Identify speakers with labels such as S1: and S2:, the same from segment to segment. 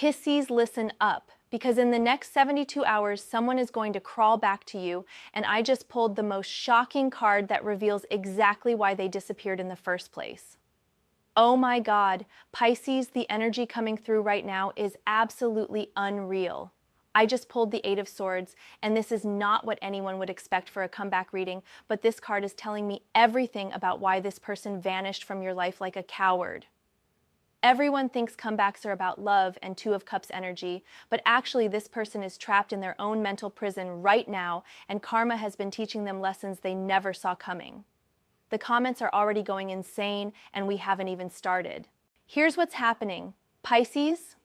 S1: Pisces, listen up, because in the next 72 hours, someone is going to crawl back to you, and I just pulled the most shocking card that reveals exactly why they disappeared in the first place. Oh my God, Pisces, the energy coming through right now is absolutely unreal. I just pulled the Eight of Swords, and this is not what anyone would expect for a comeback reading, but this card is telling me everything about why this person vanished from your life like a coward. Everyone thinks comebacks are about love and Two of Cups energy, but actually this person is trapped in their own mental prison right now, and karma has been teaching them lessons they never saw coming. The comments are already going insane, and we haven't even started. Here's what's happening. Pisces,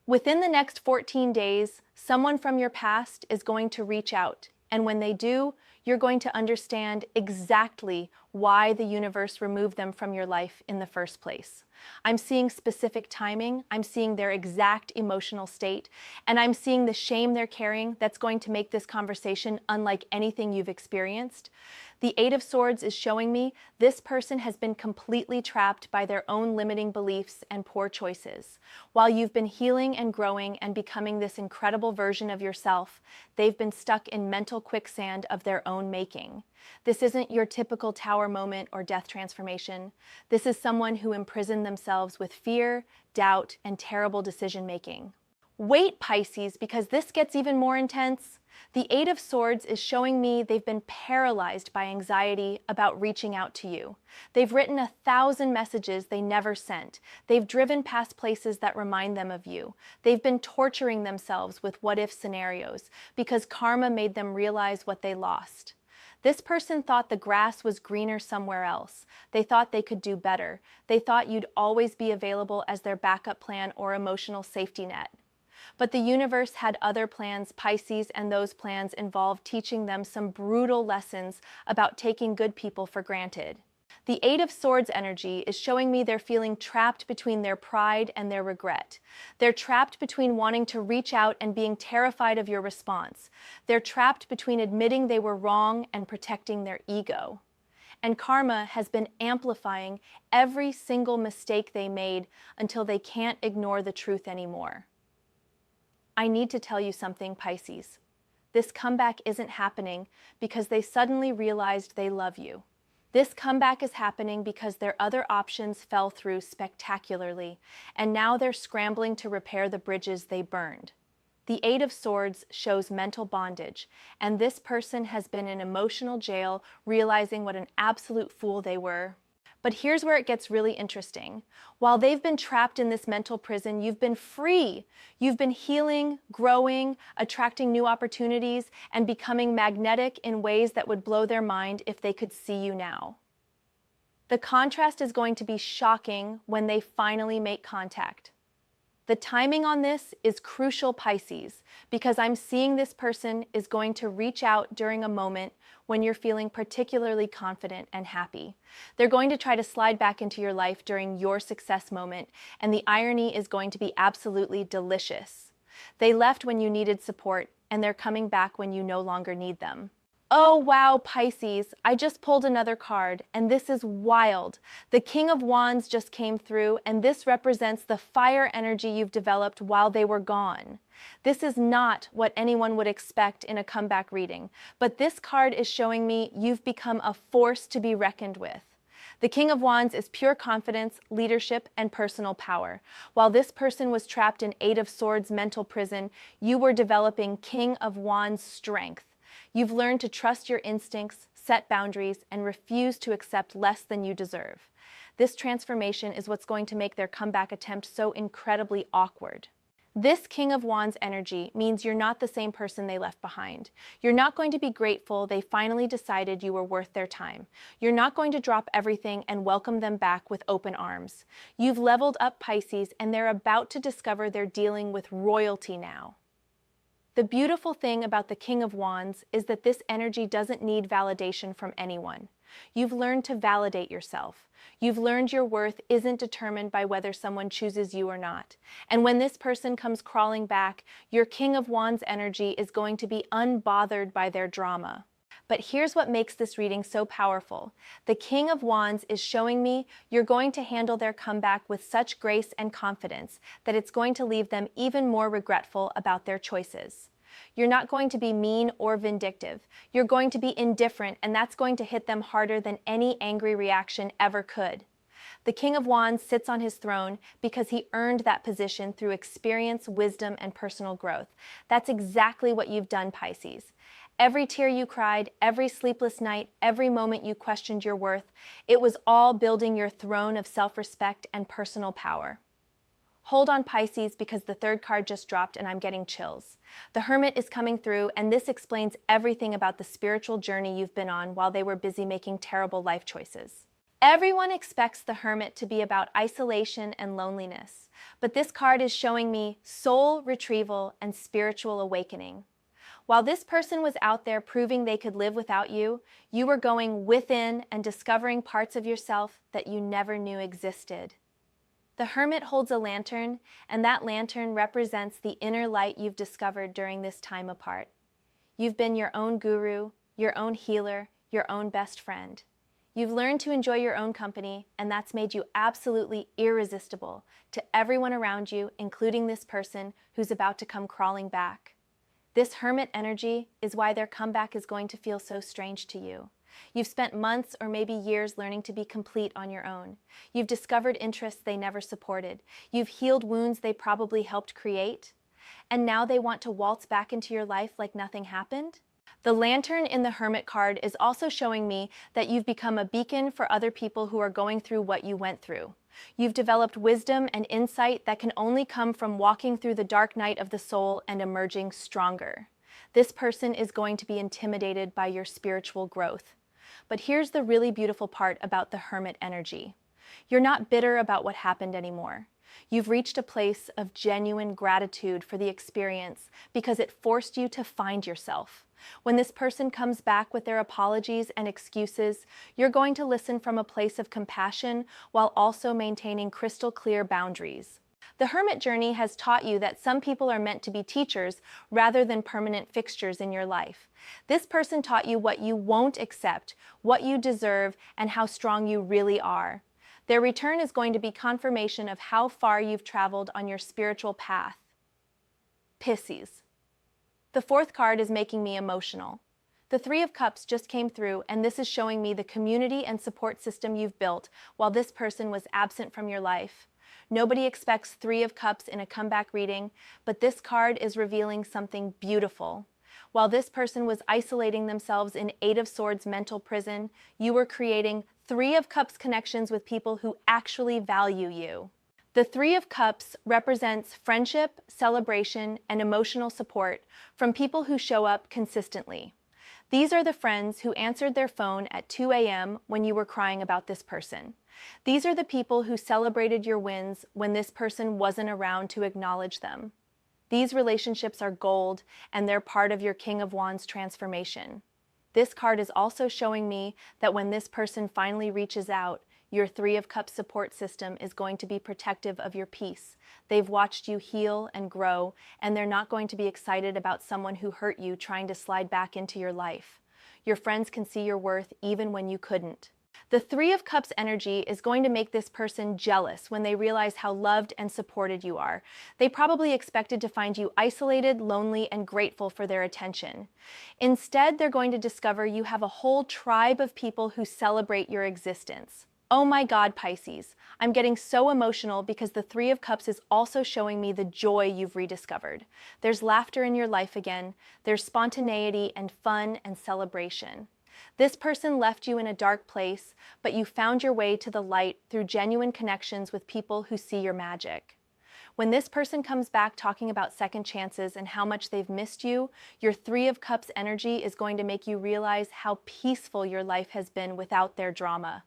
S1: within the next 14 days, someone from your past is going to reach out, and when they do, you're going to understand exactly why the universe removed them from your life in the first place. I'm seeing specific timing, I'm seeing their exact emotional state, and I'm seeing the shame they're carrying that's going to make this conversation unlike anything you've experienced. The Eight of Swords is showing me this person has been completely trapped by their own limiting beliefs and poor choices. While you've been healing and growing and becoming this incredible version of yourself, they've been stuck in mental quicksand of their own making. This isn't your typical tower moment or death transformation. This is someone who imprisoned themselves with fear, doubt, and terrible decision-making. Wait, Pisces, because this gets even more intense. The Eight of Swords is showing me they've been paralyzed by anxiety about reaching out to you. They've written 1,000 messages they never sent. They've driven past places that remind them of you. They've been torturing themselves with what-if scenarios because karma made them realize what they lost. This person thought the grass was greener somewhere else. They thought they could do better. They thought you'd always be available as their backup plan or emotional safety net. But the universe had other plans, Pisces, and those plans involved teaching them some brutal lessons about taking good people for granted. The Eight of Swords energy is showing me they're feeling trapped between their pride and their regret. They're trapped between wanting to reach out and being terrified of your response. They're trapped between admitting they were wrong and protecting their ego. And karma has been amplifying every single mistake they made until they can't ignore the truth anymore. I need to tell you something, Pisces. This comeback isn't happening because they suddenly realized they love you. This comeback is happening because their other options fell through spectacularly, and now they're scrambling to repair the bridges they burned. The Eight of Swords shows mental bondage, and this person has been in emotional jail, realizing what an absolute fool they were. But here's where it gets really interesting. While they've been trapped in this mental prison, you've been free. You've been healing, growing, attracting new opportunities, and becoming magnetic in ways that would blow their mind if they could see you now. The contrast is going to be shocking when they finally make contact. The timing on this is crucial, Pisces, because I'm seeing this person is going to reach out during a moment when you're feeling particularly confident and happy. They're going to try to slide back into your life during your success moment, and the irony is going to be absolutely delicious. They left when you needed support, and they're coming back when you no longer need them. Oh wow, Pisces, I just pulled another card, and this is wild. The King of Wands just came through, and this represents the fire energy you've developed while they were gone. This is not what anyone would expect in a comeback reading, but this card is showing me you've become a force to be reckoned with. The King of Wands is pure confidence, leadership, and personal power. While this person was trapped in Eight of Swords mental prison, you were developing King of Wands strength. You've learned to trust your instincts, set boundaries, and refuse to accept less than you deserve. This transformation is what's going to make their comeback attempt so incredibly awkward. This King of Wands energy means you're not the same person they left behind. You're not going to be grateful they finally decided you were worth their time. You're not going to drop everything and welcome them back with open arms. You've leveled up, Pisces, and they're about to discover they're dealing with royalty now. The beautiful thing about the King of Wands is that this energy doesn't need validation from anyone. You've learned to validate yourself. You've learned your worth isn't determined by whether someone chooses you or not. And when this person comes crawling back, your King of Wands energy is going to be unbothered by their drama. But here's what makes this reading so powerful. The King of Wands is showing me you're going to handle their comeback with such grace and confidence that it's going to leave them even more regretful about their choices. You're not going to be mean or vindictive. You're going to be indifferent, and that's going to hit them harder than any angry reaction ever could. The King of Wands sits on his throne because he earned that position through experience, wisdom, and personal growth. That's exactly what you've done, Pisces. Every tear you cried, every sleepless night, every moment you questioned your worth, it was all building your throne of self-respect and personal power. Hold on, Pisces, because the third card just dropped and I'm getting chills. The Hermit is coming through, and this explains everything about the spiritual journey you've been on while they were busy making terrible life choices. Everyone expects the Hermit to be about isolation and loneliness, but this card is showing me soul retrieval and spiritual awakening. While this person was out there proving they could live without you, you were going within and discovering parts of yourself that you never knew existed. The Hermit holds a lantern, and that lantern represents the inner light you've discovered during this time apart. You've been your own guru, your own healer, your own best friend. You've learned to enjoy your own company, and that's made you absolutely irresistible to everyone around you, including this person who's about to come crawling back. This Hermit energy is why their comeback is going to feel so strange to you. You've spent months or maybe years learning to be complete on your own. You've discovered interests they never supported. You've healed wounds they probably helped create. And now they want to waltz back into your life like nothing happened? The lantern in the Hermit card is also showing me that you've become a beacon for other people who are going through what you went through. You've developed wisdom and insight that can only come from walking through the dark night of the soul and emerging stronger. This person is going to be intimidated by your spiritual growth. But here's the really beautiful part about the Hermit energy. You're not bitter about what happened anymore. You've reached a place of genuine gratitude for the experience because it forced you to find yourself. When this person comes back with their apologies and excuses, you're going to listen from a place of compassion while also maintaining crystal clear boundaries. The Hermit journey has taught you that some people are meant to be teachers rather than permanent fixtures in your life. This person taught you what you won't accept, what you deserve, and how strong you really are. Their return is going to be confirmation of how far you've traveled on your spiritual path. Pisces. The fourth card is making me emotional. The Three of Cups just came through, and this is showing me the community and support system you've built while this person was absent from your life. Nobody expects Three of Cups in a comeback reading, but this card is revealing something beautiful. While this person was isolating themselves in Eight of Swords mental prison, you were creating Three of Cups connections with people who actually value you. The Three of Cups represents friendship, celebration, and emotional support from people who show up consistently. These are the friends who answered their phone at 2 a.m. when you were crying about this person. These are the people who celebrated your wins when this person wasn't around to acknowledge them. These relationships are gold, and they're part of your King of Wands transformation. This card is also showing me that when this person finally reaches out, your Three of Cups support system is going to be protective of your peace. They've watched you heal and grow, and they're not going to be excited about someone who hurt you trying to slide back into your life. Your friends can see your worth even when you couldn't. The Three of Cups energy is going to make this person jealous when they realize how loved and supported you are. They probably expected to find you isolated, lonely, and grateful for their attention. Instead, they're going to discover you have a whole tribe of people who celebrate your existence. Oh my God, Pisces, I'm getting so emotional because the Three of Cups is also showing me the joy you've rediscovered. There's laughter in your life again. There's spontaneity and fun and celebration. This person left you in a dark place, but you found your way to the light through genuine connections with people who see your magic. When this person comes back talking about second chances and how much they've missed you, your Three of Cups energy is going to make you realize how peaceful your life has been without their drama.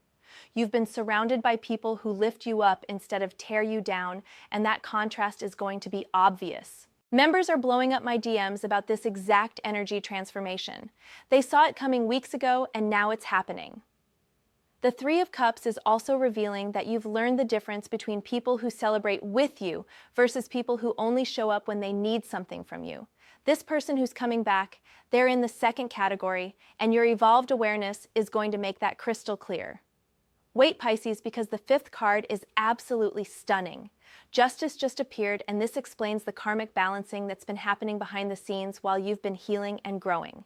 S1: You've been surrounded by people who lift you up instead of tear you down, and that contrast is going to be obvious. Members are blowing up my DMs about this exact energy transformation. They saw it coming weeks ago, and now it's happening. The Three of Cups is also revealing that you've learned the difference between people who celebrate with you versus people who only show up when they need something from you. This person who's coming back, they're in the second category, and your evolved awareness is going to make that crystal clear. Wait, Pisces, because the fifth card is absolutely stunning. Justice just appeared, and this explains the karmic balancing that's been happening behind the scenes while you've been healing and growing.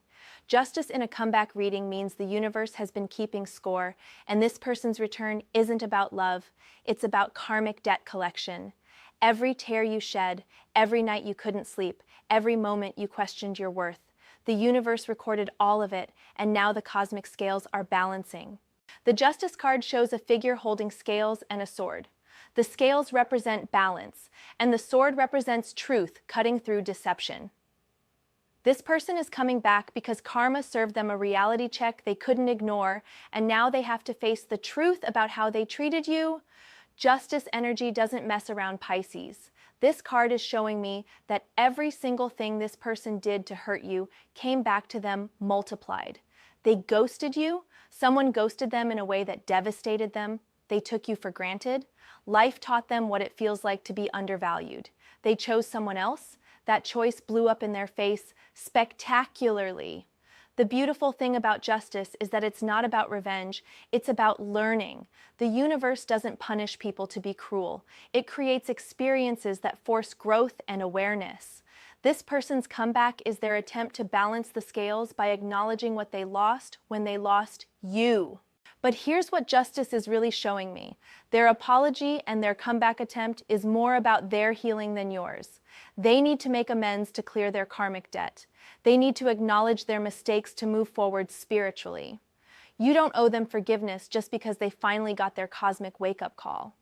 S1: Justice in a comeback reading means the universe has been keeping score, and this person's return isn't about love, it's about karmic debt collection. Every tear you shed, every night you couldn't sleep, every moment you questioned your worth. The universe recorded all of it, and now the cosmic scales are balancing. The Justice card shows a figure holding scales and a sword. The scales represent balance, and the sword represents truth cutting through deception. This person is coming back because karma served them a reality check they couldn't ignore, and now they have to face the truth about how they treated you. Justice energy doesn't mess around, Pisces. This card is showing me that every single thing this person did to hurt you came back to them multiplied. They ghosted you. Someone ghosted them in a way that devastated them. They took you for granted. Life taught them what it feels like to be undervalued. They chose someone else. That choice blew up in their face spectacularly. The beautiful thing about justice is that it's not about revenge, it's about learning. The universe doesn't punish people to be cruel. It creates experiences that force growth and awareness. This person's comeback is their attempt to balance the scales by acknowledging what they lost when they lost you. But here's what justice is really showing me. Their apology and their comeback attempt is more about their healing than yours. They need to make amends to clear their karmic debt. They need to acknowledge their mistakes to move forward spiritually. You don't owe them forgiveness just because they finally got their cosmic wake-up call.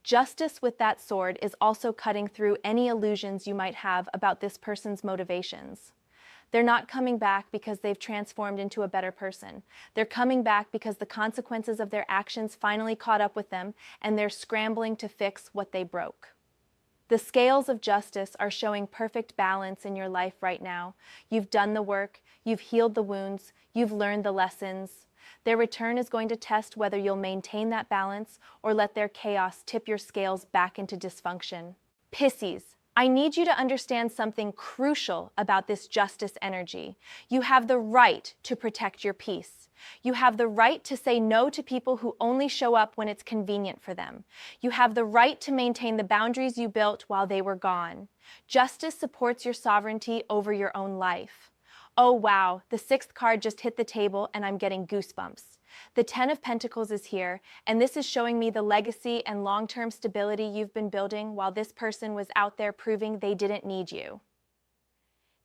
S1: Justice with that sword is also cutting through any illusions you might have about this person's motivations. They're not coming back because they've transformed into a better person. They're coming back because the consequences of their actions finally caught up with them, and they're scrambling to fix what they broke. The scales of justice are showing perfect balance in your life right now. You've done the work, you've healed the wounds, you've learned the lessons. Their return is going to test whether you'll maintain that balance or let their chaos tip your scales back into dysfunction. Pisces, I need you to understand something crucial about this justice energy. You have the right to protect your peace. You have the right to say no to people who only show up when it's convenient for them. You have the right to maintain the boundaries you built while they were gone. Justice supports your sovereignty over your own life. Oh wow, the sixth card just hit the table and I'm getting goosebumps. The Ten of Pentacles is here, and this is showing me the legacy and long-term stability you've been building while this person was out there proving they didn't need you.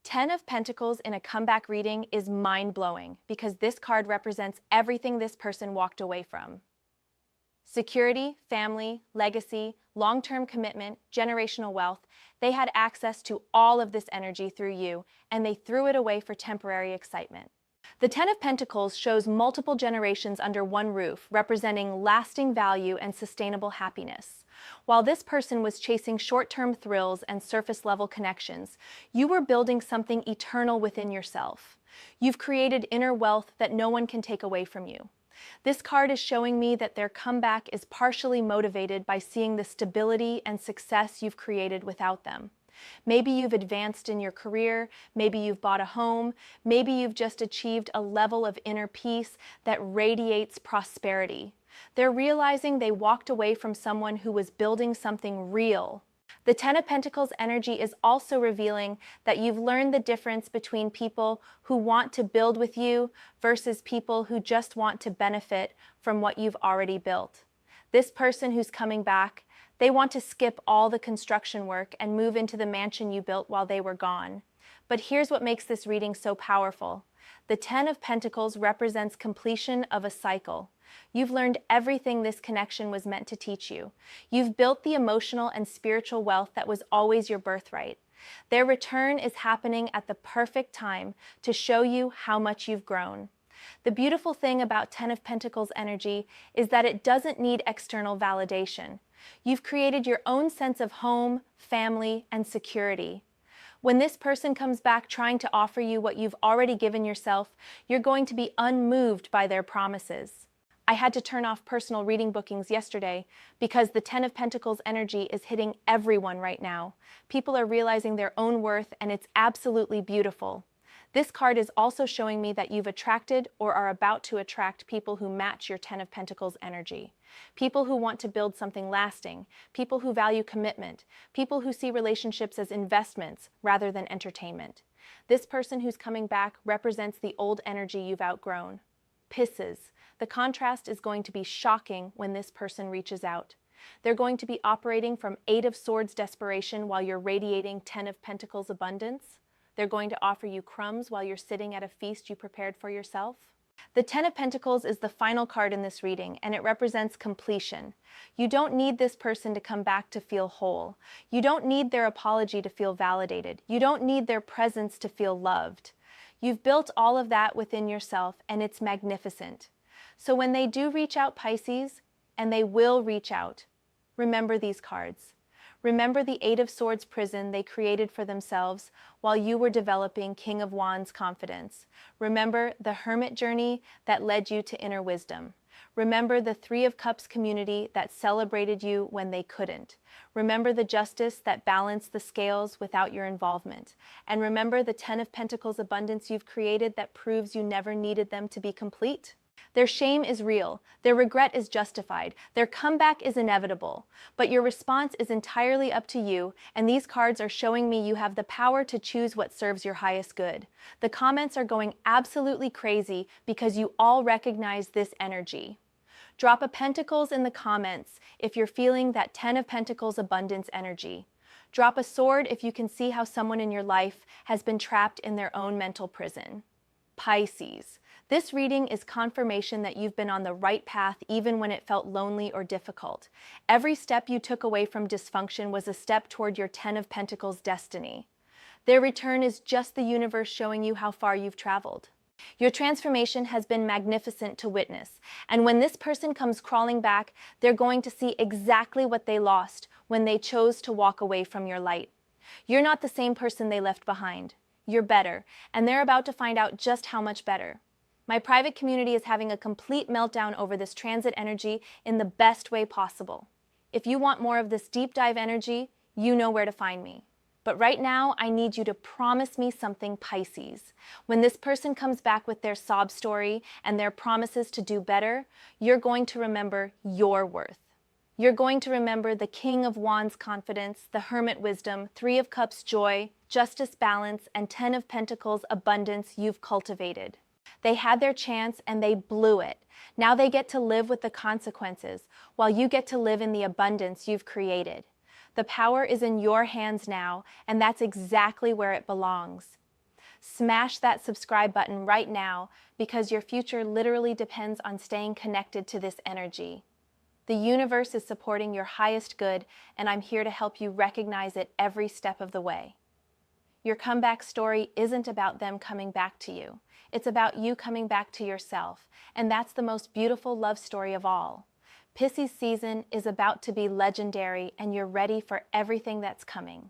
S1: Ten of Pentacles in a comeback reading is mind-blowing because this card represents everything this person walked away from. Security, family, legacy, long-term commitment, generational wealth, they had access to all of this energy through you, and they threw it away for temporary excitement. The Ten of Pentacles shows multiple generations under one roof, representing lasting value and sustainable happiness. While this person was chasing short-term thrills and surface-level connections, you were building something eternal within yourself. You've created inner wealth that no one can take away from you. This card is showing me that their comeback is partially motivated by seeing the stability and success you've created without them. Maybe you've advanced in your career, maybe you've bought a home, maybe you've just achieved a level of inner peace that radiates prosperity. They're realizing they walked away from someone who was building something real. The Ten of Pentacles energy is also revealing that you've learned the difference between people who want to build with you versus people who just want to benefit from what you've already built. This person who's coming back, they want to skip all the construction work and move into the mansion you built while they were gone. But here's what makes this reading so powerful. The Ten of Pentacles represents completion of a cycle. You've learned everything this connection was meant to teach you. You've built the emotional and spiritual wealth that was always your birthright. Their return is happening at the perfect time to show you how much you've grown. The beautiful thing about Ten of Pentacles energy is that it doesn't need external validation. You've created your own sense of home, family, and security. When this person comes back trying to offer you what you've already given yourself, you're going to be unmoved by their promises. I had to turn off personal reading bookings yesterday because the Ten of Pentacles energy is hitting everyone right now. People are realizing their own worth, and it's absolutely beautiful. This card is also showing me that you've attracted or are about to attract people who match your Ten of Pentacles energy. People who want to build something lasting, people who value commitment, people who see relationships as investments rather than entertainment. This person who's coming back represents the old energy you've outgrown. Pisces. The contrast is going to be shocking when this person reaches out. They're going to be operating from Eight of Swords desperation while you're radiating Ten of Pentacles abundance. They're going to offer you crumbs while you're sitting at a feast you prepared for yourself. The Ten of Pentacles is the final card in this reading, and it represents completion. You don't need this person to come back to feel whole. You don't need their apology to feel validated. You don't need their presence to feel loved. You've built all of that within yourself, and it's magnificent. So when they do reach out, Pisces, and they will reach out, remember these cards. Remember the Eight of Swords prison they created for themselves while you were developing King of Wands confidence. Remember the hermit journey that led you to inner wisdom. Remember the Three of Cups community that celebrated you when they couldn't. Remember the justice that balanced the scales without your involvement. And remember the Ten of Pentacles abundance you've created that proves you never needed them to be complete. Their shame is real, their regret is justified, their comeback is inevitable, but your response is entirely up to you, and these cards are showing me you have the power to choose what serves your highest good. The comments are going absolutely crazy because you all recognize this energy. Drop a Pentacles in the comments if you're feeling that Ten of Pentacles abundance energy. Drop a sword if you can see how someone in your life has been trapped in their own mental prison. Pisces. This reading is confirmation that you've been on the right path even when it felt lonely or difficult. Every step you took away from dysfunction was a step toward your Ten of Pentacles destiny. Their return is just the universe showing you how far you've traveled. Your transformation has been magnificent to witness, and when this person comes crawling back, they're going to see exactly what they lost when they chose to walk away from your light. You're not the same person they left behind. You're better, and they're about to find out just how much better. My private community is having a complete meltdown over this transit energy in the best way possible. If you want more of this deep dive energy, you know where to find me. But right now, I need you to promise me something, Pisces. When this person comes back with their sob story and their promises to do better, you're going to remember your worth. You're going to remember the King of Wands confidence, the Hermit wisdom, Three of Cups joy, justice balance, and Ten of Pentacles abundance you've cultivated. They had their chance and they blew it. Now they get to live with the consequences, while you get to live in the abundance you've created. The power is in your hands now, and that's exactly where it belongs. Smash that subscribe button right now, because your future literally depends on staying connected to this energy. The universe is supporting your highest good, and I'm here to help you recognize it every step of the way. Your comeback story isn't about them coming back to you. It's about you coming back to yourself, and that's the most beautiful love story of all. Pisces season is about to be legendary, and you're ready for everything that's coming.